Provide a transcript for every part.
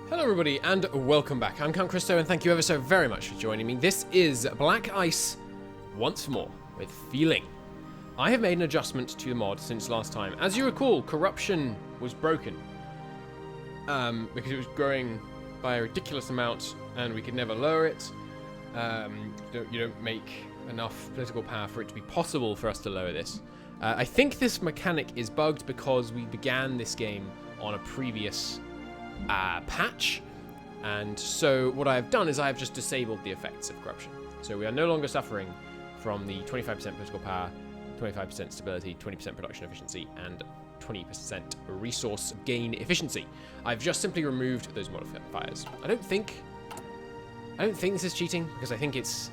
Hello everybody and welcome back. I'm Count Christo and thank you ever so very much for joining me. This is Black Ice once more with Feeling. I have made an adjustment to the mod since last time. As you recall, corruption was broken because it was growing by a ridiculous amount and we could never lower it. You don't make enough political power for it to be possible for us to lower this. I think this mechanic is bugged because we began this game on a previous patch, and so what I've done is I've just disabled the effects of corruption. So we are no longer suffering from the 25% political power, 25% stability, 20% production efficiency, and 20% resource gain efficiency. I've just simply removed those modifiers. I don't think this is cheating, because I think it's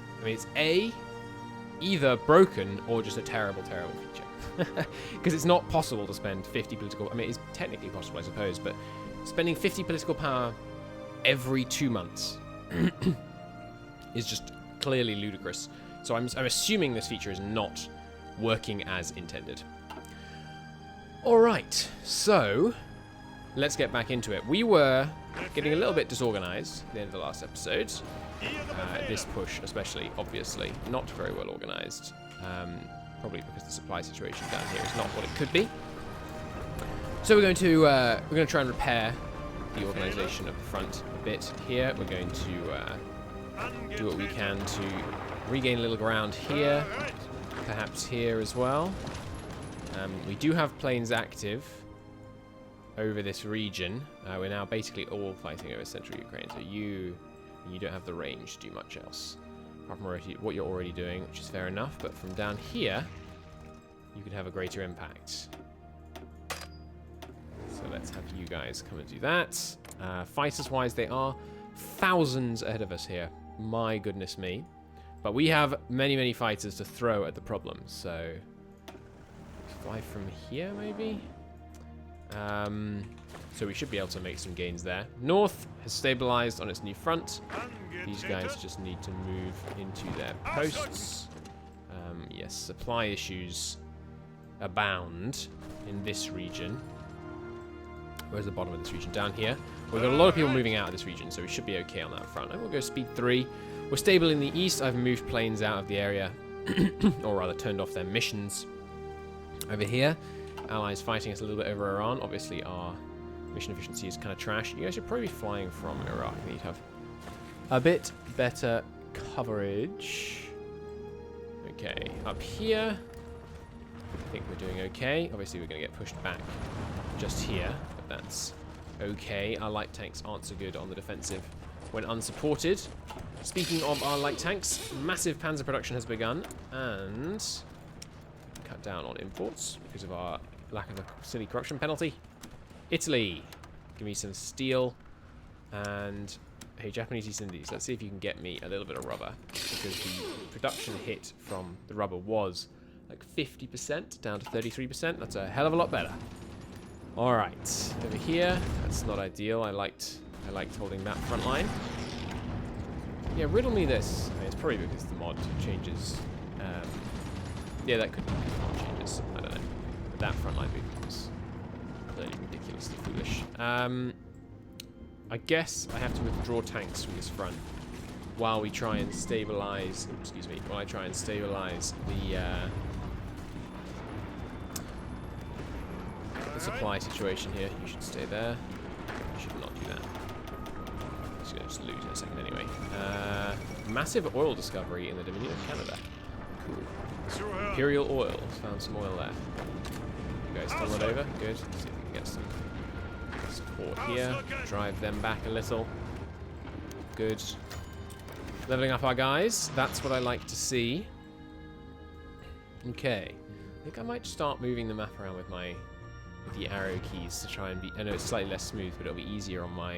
either broken or just a terrible feature. Because it's not possible to spend 50 political. I mean, it's technically possible, I suppose, but spending 50 political power every 2 months is just clearly ludicrous. So I'm assuming this feature is not working as intended. Alright, so let's get back into it. We were getting a little bit disorganized at the end of the last episode. This push especially, obviously, not very well organized. Probably because the supply situation down here is not what it could be. So we're going to try and repair the organization of the front a bit here. We're going to do what we can to regain a little ground here, perhaps here as well. We do have planes active over this region. We're now basically all fighting over central Ukraine, so you don't have the range to do much else, apart from what you're already doing, which is fair enough. But from down here, you could have a greater impact. So let's have you guys come and do that. Fighters-wise, they are thousands ahead of us here. My goodness me. But we have many, many fighters to throw at the problem. So fly from here, maybe? So we should be able to make some gains there. North has stabilized on its new front. These guys just need to move into their posts. Yes, supply issues abound in this region. Where's the bottom of this region? Down here. We've got a lot of people moving out of this region, so we should be okay on that front. And we'll go speed 3. We're stable in the east. I've moved planes out of the area, or rather turned off their missions over here. Allies fighting us a little bit over Iran. Obviously, our mission efficiency is kind of trash. You guys should probably be flying from Iraq. You need to have a bit better coverage. Okay, up here, I think we're doing okay. Obviously, we're going to get pushed back just here, but that's okay. Our light tanks aren't so good on the defensive when unsupported. Speaking of our light tanks, massive Panzer production has begun, and cut down on imports because of our lack of a silly corruption penalty. Italy, give me some steel, and hey, Japanese East Indies, let's see if you can get me a little bit of rubber, because the production hit from the rubber was like 50% down to 33%. That's a hell of a lot better. All right, over here, that's not ideal. I liked holding that front line. Yeah, riddle me this. I mean, it's probably because the mod changes. Yeah, that could be mod changes. I don't know. But that front line movement was clearly ridiculously foolish. I guess I have to withdraw tanks from this front while we try and stabilize. Excuse me. While I try and stabilize the supply situation here. You should stay there. You should not do that. I'm just going to just loot in a second anyway. Massive oil discovery in the Dominion of Canada. Cool. Imperial oil. Found some oil there. You guys still not over? Good. Let's see if we can get some support here. Drive them back a little. Good. Leveling up our guys. That's what I like to see. Okay. I think I might start moving the map around with the arrow keys to try and be... I know it's slightly less smooth, but it'll be easier on my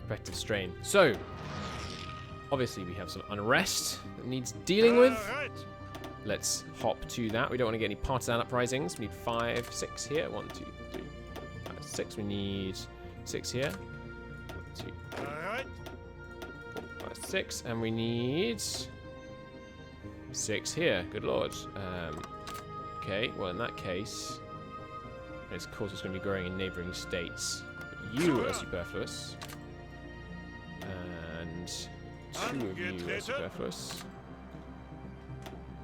effective strain. So, obviously we have some unrest that needs dealing with. Let's hop to that. We don't want to get any partisan uprisings. We need 5, 6 here. 1, 2, 3, 4, 5, 6. We need 6 here. 1, 2, 3, 4, 5, 6. And we need 6 here. Good lord. Okay, well in that case... Of course, it's going to be growing in neighbouring states. But you are superfluous. and 2 of you are superfluous.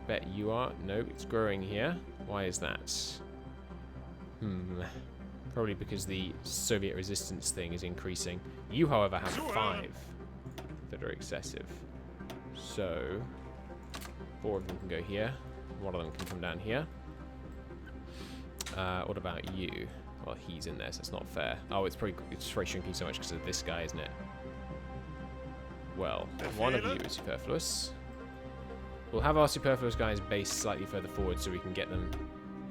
Bet you are. No, it's growing here. Why is that? Probably because the Soviet resistance thing is increasing. You, however, have 5 that are excessive. So 4 of them can go here. 1 of them can come down here. What about you? Well, he's in there, so it's not fair. Oh, it's probably shrinking so much because of this guy, isn't it? Well, 1 of you is superfluous. We'll have our superfluous guys based slightly further forward so we can get them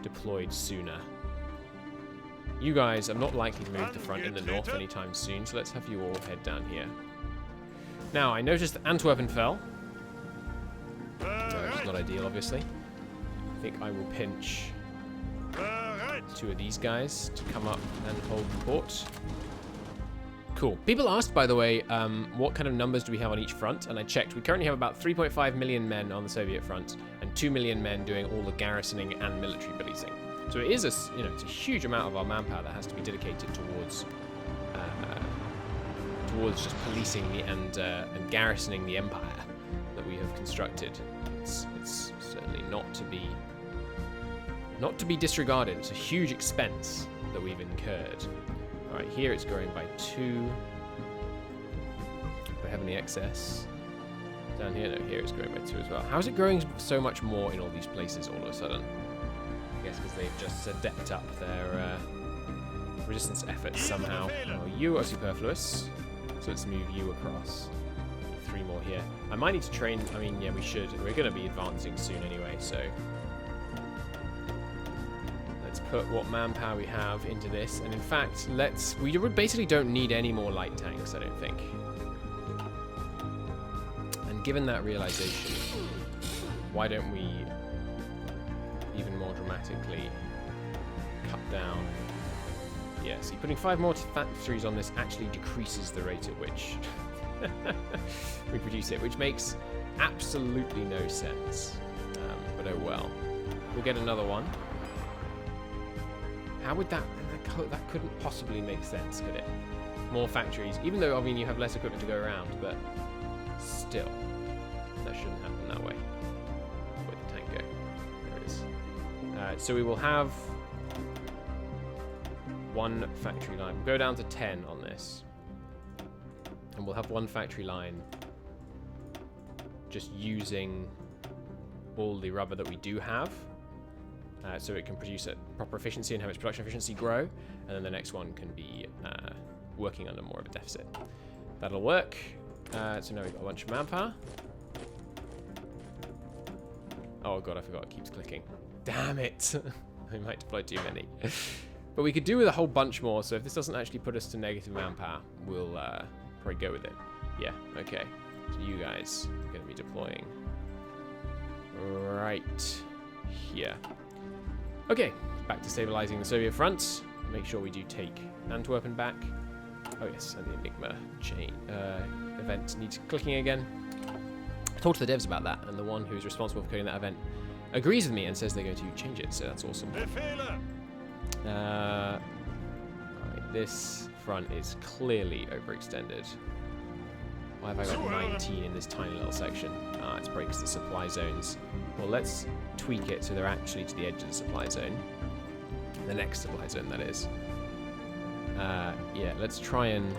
deployed sooner. You guys are not likely to move to the front in the north anytime soon, so let's have you all head down here. Now, I noticed that Antwerpen fell. Which is not ideal, obviously. I think I will pinch 2 of these guys to come up and hold the port. Cool. People asked, by the way, what kind of numbers do we have on each front? And I checked. We currently have about 3.5 million men on the Soviet front and 2 million men doing all the garrisoning and military policing. So it is it's a huge amount of our manpower that has to be dedicated towards just policing and garrisoning the empire that we have constructed. It's certainly not to be disregarded. It's a huge expense that we've incurred. All right, here it's growing by 2. Do I have any excess? Down here, no, here it's growing by 2 as well. How is it growing so much more in all these places all of a sudden? I guess because they've just stepped up their resistance efforts somehow. Oh, you are superfluous, so let's move you across. 3 more here. I might need to train. I mean, yeah, we should. We're going to be advancing soon anyway, so let's put what manpower we have into this. And in fact, we basically don't need any more light tanks, I don't think. And given that realization, why don't we even more dramatically cut down? Yeah, see, putting 5 more factories on this actually decreases the rate at which we produce it, which makes absolutely no sense. But oh well. We'll get another one. How would that couldn't possibly make sense, could it? More factories, even though, I mean, you have less equipment to go around, but still, that shouldn't happen that way. Where'd the tank go? There it is. So we will have 1 factory line. We'll go down to 10 on this. And we'll have 1 factory line just using all the rubber that we do have. So it can produce at proper efficiency and have its production efficiency grow. And then the next one can be working under more of a deficit. That'll work. So now we've got a bunch of manpower. Oh god, I forgot, it keeps clicking. Damn it! I might deploy too many. But we could do with a whole bunch more, so if this doesn't actually put us to negative manpower, we'll probably go with it. Yeah, okay. So you guys are going to be deploying right here. Okay, back to stabilizing the Soviet front. Make sure we do take Antwerpen back. Oh yes, and the Enigma chain event needs clicking again. I talked to the devs about that, and the one who's responsible for coding that event agrees with me and says they're going to change it, so that's awesome. Right, this front is clearly overextended. Why have I got 19 in this tiny little section? It's probably because the supply zones. Well, let's tweak it so they're actually to the edge of the supply zone. The next supply zone, that is. Yeah, let's try and...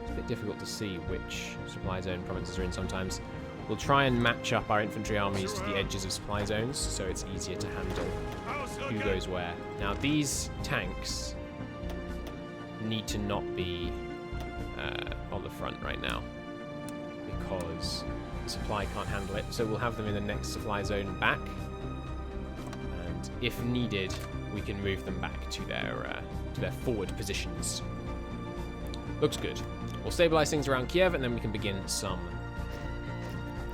It's a bit difficult to see which supply zone provinces are in sometimes. We'll try and match up our infantry armies to the edges of supply zones so it's easier to handle who goes where. Now, these tanks need to not be on the front right now because the supply can't handle it. So we'll have them in the next supply zone back, and if needed, we can move them back to their forward positions. Looks good. We'll stabilize things around Kiev, and then we can begin some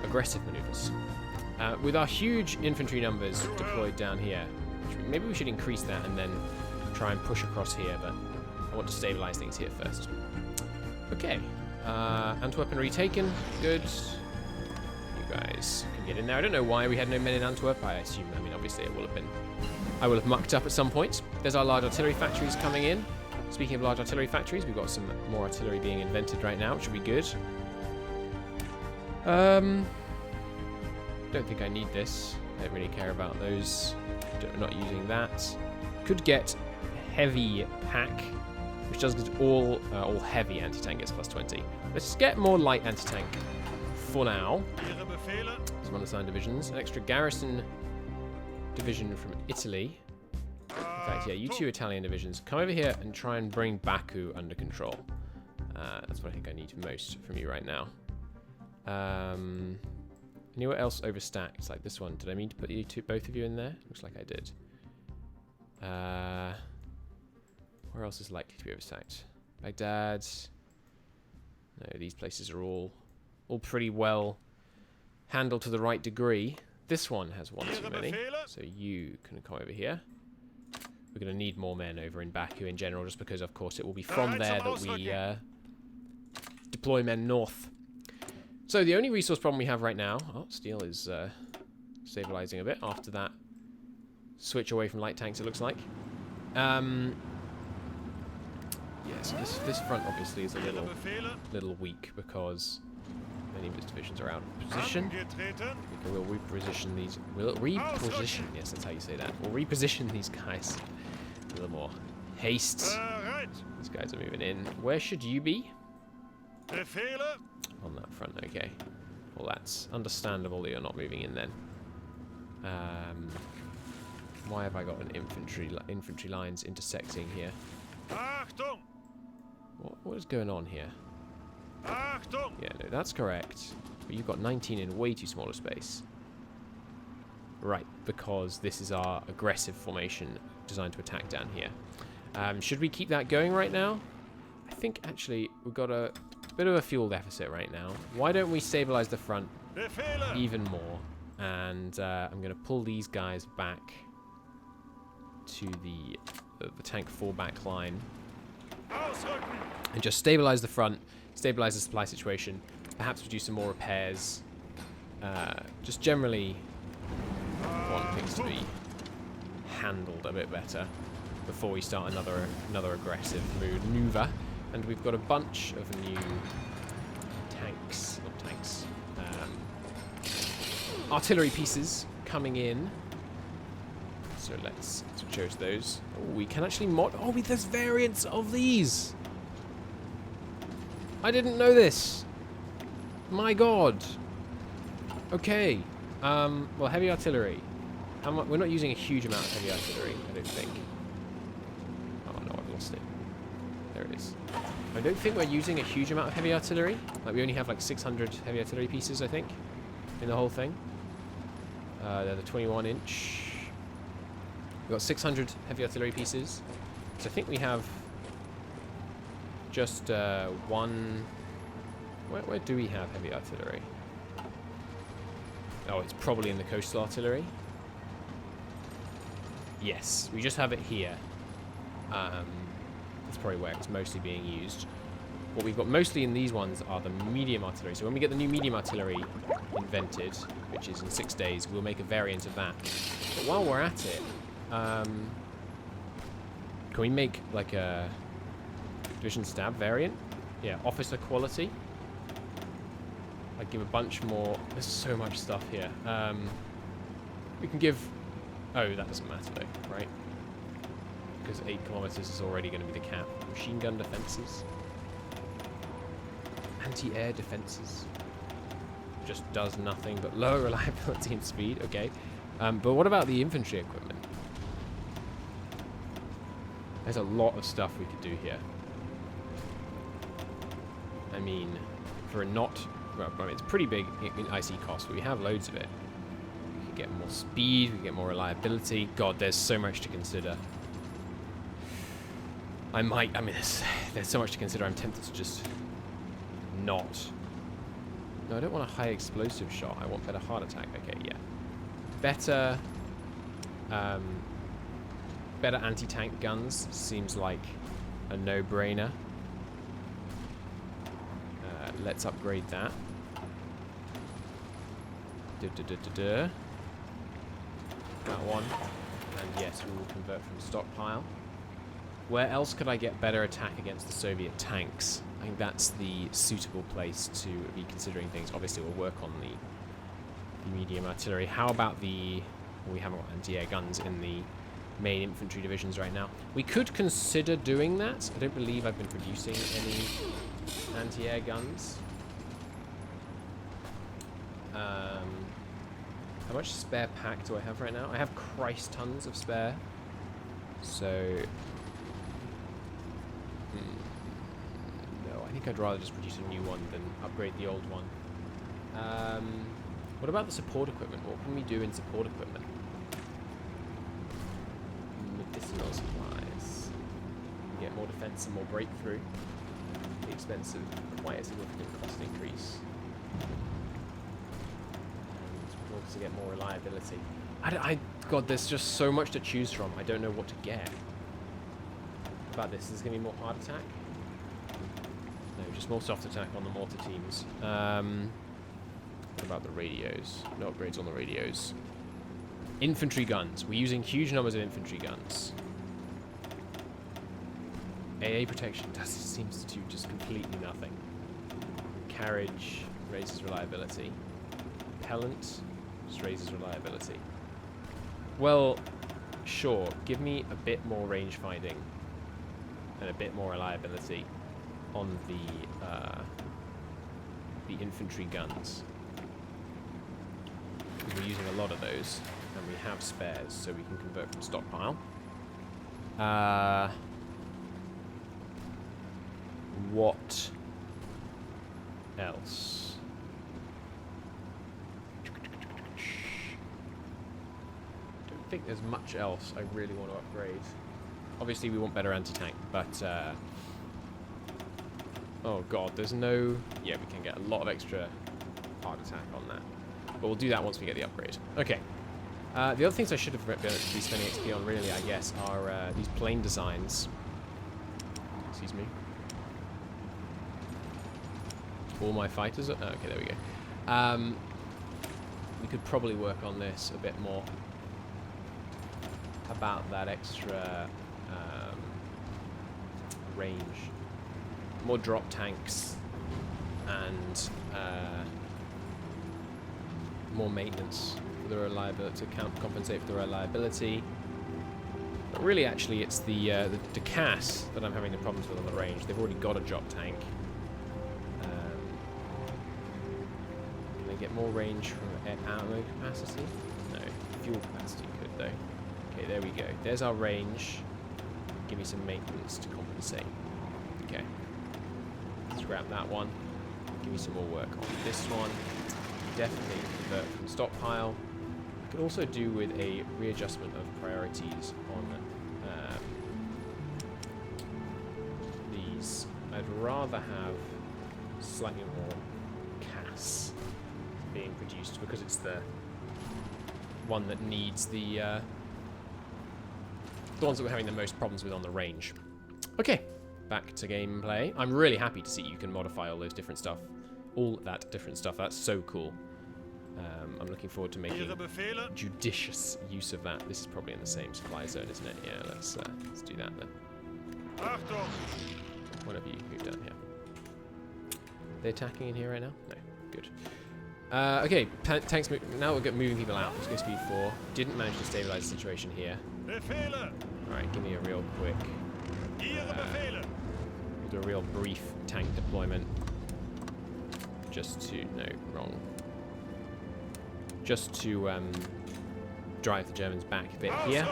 aggressive maneuvers. With our huge infantry numbers deployed down here, maybe we should increase that and then try and push across here, but I want to stabilize things here first. Okay, Antwerpen retaken, good. You guys can get in there. I don't know why we had no men in Antwerp. I assume, I mean, obviously it will have been, I will have mucked up at some point. There's our large artillery factories coming in. Speaking of large artillery factories, we've got some more artillery being invented right now, which will be good. Don't think I need this. I don't really care about those. Not using that. Could get heavy pack, which does get all heavy anti-tank gets +20. Let's get more light anti-tank for now. Some unassigned divisions. An extra garrison division from Italy. In fact, yeah, you 2 Italian divisions. Come over here and try and bring Baku under control. That's what I think I need most from you right now. Anywhere else overstacked? Like this one. Did I mean to put both of you in there? Looks like I did. Where else is likely to be overstacked? Baghdad. No, these places are all pretty well handled to the right degree. This one has one too many, so you can come over here. We're going to need more men over in Baku in general, just because, of course, it will be from there that we deploy men north. So the only resource problem we have right now... Oh, steel is stabilizing a bit after that switch away from light tanks, it looks like. Yes, this front obviously is a little weak because many of his divisions are out of position. We'll reposition these. We'll reposition. Yes, that's how you say that. We'll reposition these guys. A little more haste. These guys are moving in. Where should you be? On that front, okay. Well, that's understandable that you're not moving in then. Why have I got an infantry lines intersecting here? What is going on here? Yeah, no, that's correct. But you've got 19 in way too small a space. Right, because this is our aggressive formation designed to attack down here. Should we keep that going right now? I think, actually, we've got a bit of a fuel deficit right now. Why don't we stabilize the front even more? And I'm going to pull these guys back to the tank fallback line. And just stabilize the front, stabilize the supply situation, perhaps do some more repairs. Just generally want things to be handled a bit better before we start another aggressive maneuver. And we've got a bunch of new artillery pieces coming in. So let's switch over to those. Oh, we can actually mod... Oh, there's variants of these! I didn't know this! My god! Okay. Well, heavy artillery. We're not using a huge amount of heavy artillery, I don't think. Oh no, I've lost it. There it is. I don't think we're using a huge amount of heavy artillery. Like, we only have like 600 heavy artillery pieces, I think, in the whole thing. They're the 21-inch. We've got 600 heavy artillery pieces. So I think we have just one... Where do we have heavy artillery? Oh, it's probably in the coastal artillery. Yes, we just have it here. That's probably where it's mostly being used. What we've got mostly in these ones are the medium artillery. So when we get the new medium artillery invented, which is in 6 days, we'll make a variant of that. But while we're at it, can we make like a division stab variant? Yeah, officer quality. I'd give a bunch more. There's so much stuff here. We can give... Oh, that doesn't matter though, right? Because 8 kilometers is already going to be the cap. Machine gun defenses. Anti-air defenses. Just does nothing but lower reliability and speed. Okay. But what about the infantry equipment? There's a lot of stuff we could do here. I mean, for a not... Well, I mean, it's pretty big in IC cost, but we have loads of it. We could get more speed, we could get more reliability. God, there's so much to consider. I mean, there's so much to consider. I'm tempted to just not. No, I don't want a high explosive shot. I want better heart attack. Okay, yeah. Better anti-tank guns seems like a no-brainer. Let's upgrade that. That one. And yes, we will convert from stockpile. Where else could I get better attack against the Soviet tanks? I think that's the suitable place to be considering things. Obviously, we'll work on the medium artillery. How about the... Well, we haven't got anti-air guns in the main infantry divisions right now. We could consider doing that. I don't believe I've been producing any anti-air guns. How much spare pack do I have right now? I have Christ tons of spare. So... No, I think I'd rather just produce a new one than upgrade the old one. What about the support equipment? What can we do in support equipment? Medicinal supplies. We get more defense and more breakthrough. The expense of quite a significant cost increase. And we also get more reliability. God, there's just so much to choose from. I don't know what to get. What about this? Is this going to be more hard attack? No, just more soft attack on the mortar teams. What about the radios? No upgrades on the radios. Infantry guns. We're using huge numbers of infantry guns. AA protection seems to do just completely nothing. Carriage raises reliability. Propellant just raises reliability. Well, sure. Give me a bit more range finding and a bit more reliability on the infantry guns. Because we're using a lot of those, and we have spares, so we can convert from stockpile. What else? Don't think there's much else I really want to upgrade. Obviously, we want better anti-tank, but oh god, there's no... Yeah, we can get a lot of extra hard attack on that. But we'll do that once we get the upgrade. Okay. The other things I should have been spending XP on, really, I guess, are these plane designs. Excuse me. All my fighters are... Oh, okay, there we go. We could probably work on this a bit more. How about that extra range? More drop tanks and more maintenance for the reliability, to compensate for the reliability. But really, actually, it's the CAS that I'm having the problems with on the range. They've already got a drop tank. Can they get more range from ammo capacity? No. Fuel capacity could, though. Okay, there we go. There's our range. Give me some maintenance to compensate. Okay. Scrap that one. Give me some more work on this one. Definitely convert from stockpile. I could also do with a readjustment of priorities on these. I'd rather have slightly more CAS being produced because it's the one that needs the ones that we're having the most problems with on the range. Okay. Back to gameplay. I'm really happy to see you can modify all those different stuff. All that different stuff. That's so cool. I'm looking forward to making judicious use of that. This is probably in the same supply zone, isn't it? Yeah, let's do that then. One of you move down here. They're attacking in here right now? No. Good. Okay, tanks now we'll get moving people out. Let's go speed 4. Didn't manage to stabilize the situation here. Alright, give me a real quick... we'll do a real brief tank deployment. Just to... No, wrong. Just to drive the Germans back a bit here.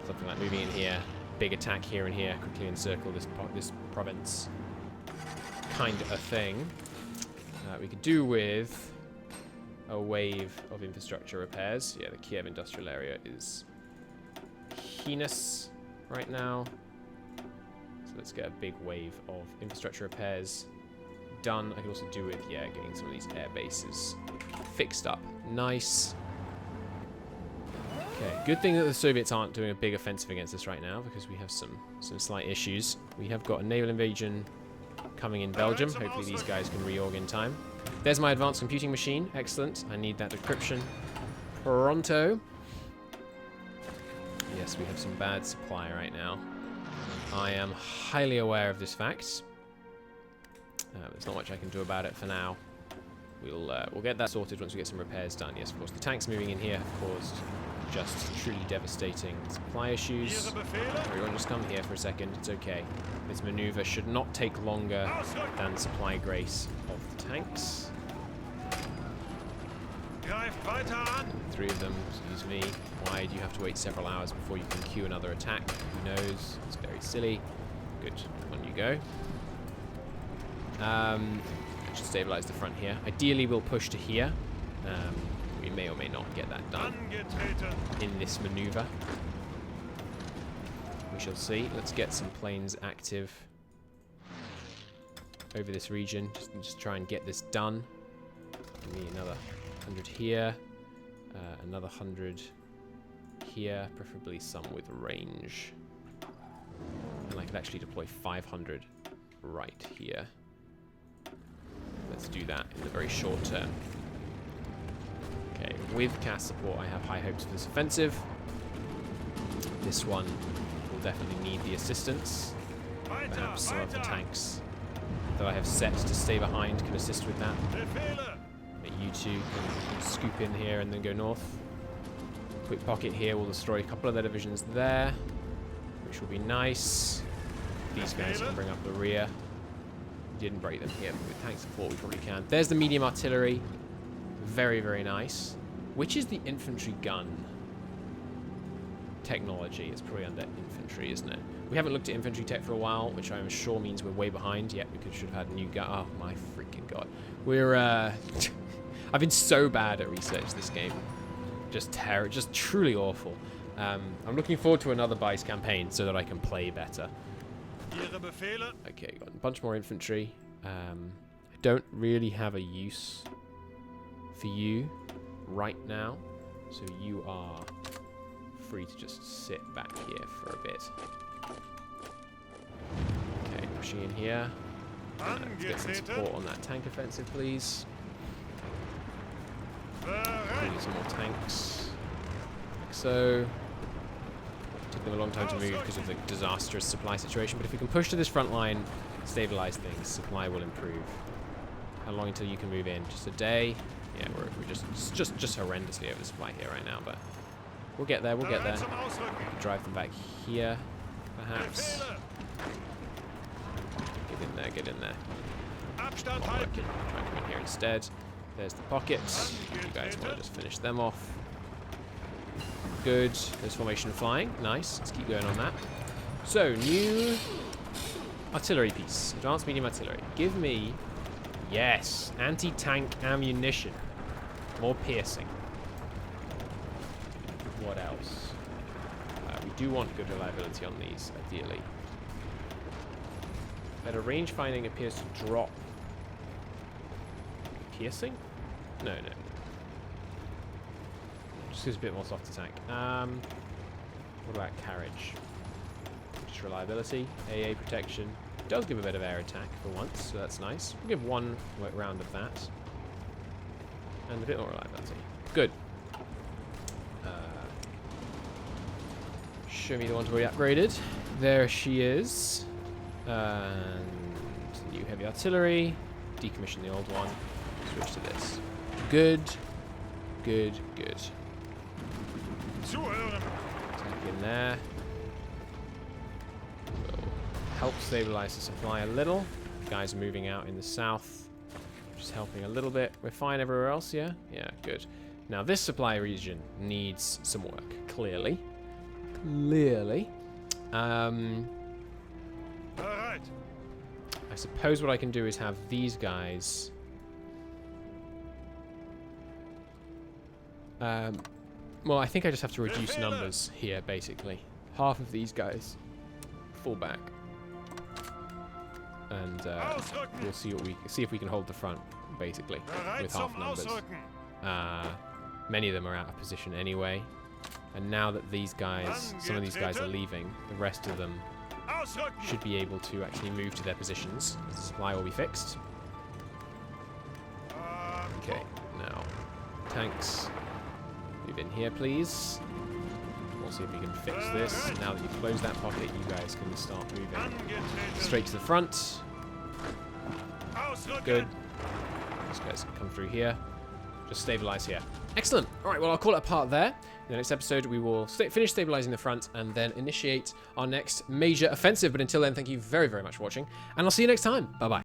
Something like moving in here. Big attack here and here. Quickly encircle this province. Kind of a thing. We could do with a wave of infrastructure repairs. Yeah, the Kiev industrial area is heinous right now. So let's get a big wave of infrastructure repairs done. I could also do with, yeah, getting some of these air bases fixed up. Nice. Okay, good thing that the Soviets aren't doing a big offensive against us right now because we have some slight issues. We have got a naval invasion coming in Belgium. Hopefully these guys can reorg in time. There's my advanced computing machine. Excellent. I need that decryption pronto. Yes, we have some bad supply right now. I am highly aware of this fact. There's not much I can do about it for now. We'll get that sorted once we get some repairs done. Yes, of course, the tanks moving in here have caused just truly devastating supply issues. Everyone just come here for a second. It's okay. This maneuver should not take longer than supply grace of the tanks. 3 of them, excuse me. Why do you have to wait several hours before you can queue another attack? Who knows? It's very silly. Good. On you go. Should stabilize the front here. Ideally, we'll push to here. We may or may not get that done in this maneuver. We shall see. Let's get some planes active over this region. Just try and get this done. Give me another 100 here. Another 100 here. Preferably some with range. And I could actually deploy 500 right here. Let's do that in the very short term. Okay, with CAS support, I have high hopes for this offensive. This one will definitely need the assistance. Perhaps some of the tanks that I have set to stay behind can assist with that. You two can scoop in here and then go north. Quick pocket here will destroy a couple of their divisions there, which will be nice. These guys can bring up the rear. Didn't break them here, but with tank support we probably can. There's the medium artillery. Very, very nice. Which is the infantry gun technology? It's probably under infantry, isn't it? We haven't looked at infantry tech for a while, which I'm sure means we're way behind. Yet we should have had a new gun. Oh my freaking god. We're I've been so bad at research this game. Just truly awful. I'm looking forward to another BICE campaign so that I can play better. Okay, got a bunch more infantry. I don't really have a use for you right now, so you are free to just sit back here for a bit. Okay, pushing in here. Let's get some support on that tank offensive, please. We need some more tanks. Like so. Took them a long time to move because of the disastrous supply situation, but if we can push to this front line, stabilize things, supply will improve. How long until you can move in? Just a day? Yeah, we're just horrendously over supply here right now, but we'll get there, we'll get there. Drive them back here, perhaps. Get in there, get in there. Not working. Try and come in here instead. There's the pockets. You guys want to just finish them off. Good. There's formation flying. Nice. Let's keep going on that. So, new artillery piece. Advanced medium artillery. Give me, yes, anti-tank ammunition. More piercing. What else? We do want good reliability on these, ideally. Better range finding appears to drop. Piercing? No. Just gives a bit more soft attack. What about carriage? Just reliability, AA protection. It does give a bit of air attack for once, so that's nice. We'll give one round of that. And a bit more reliability. Good. Show me the one to be upgraded. There she is. And new heavy artillery. Decommission the old one. Switch to this. Good. Good. Attack in there. Will help stabilize the supply a little. Guys are moving out in the south. Just helping a little bit. We're fine everywhere else, yeah? Yeah, good. Now this supply region needs some work, clearly. Alright. I suppose what I can do is have these guys well, I think I just have to reduce numbers here, basically. Half of these guys fall back, and we'll see if we can hold the front, basically, with half numbers. Many of them are out of position anyway, and now that these guys, some of these guys are leaving, the rest of them should be able to actually move to their positions. The supply will be fixed. Okay, now tanks. Move in here, please. We'll see if we can fix this. Now that you've closed that pocket, you guys can start moving straight to the front. Good. These guys can come through here. Just stabilize here. Excellent. All right, well, I'll call it a part there. In the next episode, we will finish stabilizing the front and then initiate our next major offensive. But until then, thank you very, very much for watching. And I'll see you next time. Bye-bye.